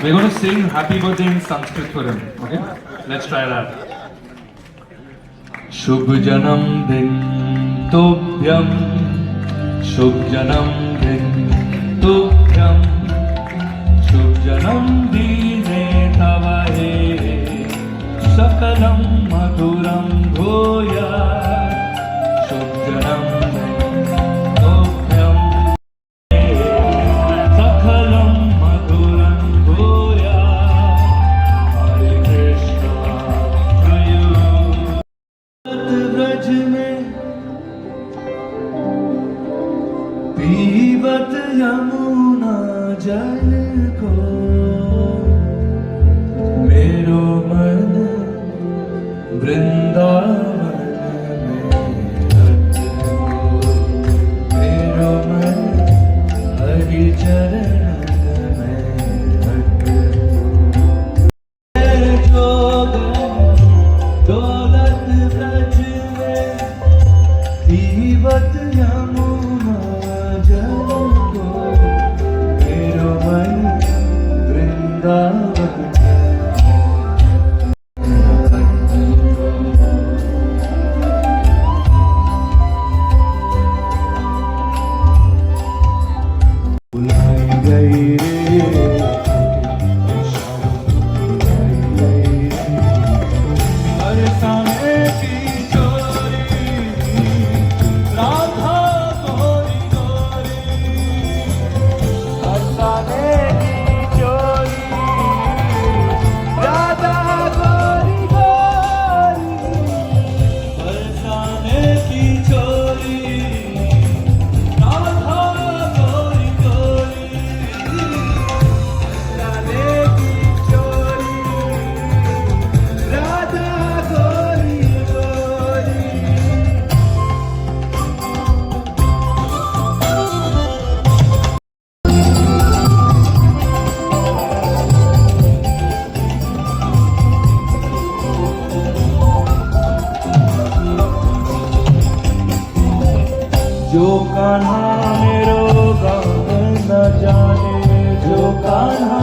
We're going to sing happy birthday in Sanskrit for him. Okay? Let's try that. शुभ जन्मदिन तुभ्यं शुभ जन्मदिन तुभ्यं शुभ जन्मदिने तव हे सकलं मधुरं भूयात् शुभ जन्मदिन तुभ्यं सकलं मधुरं भूयात् हरे कृष्ण to you व्रज में पीवत यमुना जल को मेरो मन वृंदावन में रख को मेरो मन हरि चरण में रख को दौलत व्रज में पीवत यमुना जल को मेरो मन वृंदावन बुलाई गई रे बरसाने की चोरी राधा गोरी गोरी बरसाने की चोरी राधा गोरी गोरी बरसाने की चोरी राधा गोरी गोरी बरसाने की चोरी राधा गोरी गोरी जो कान्हा मेरो गाँव न जाने जो कान्हा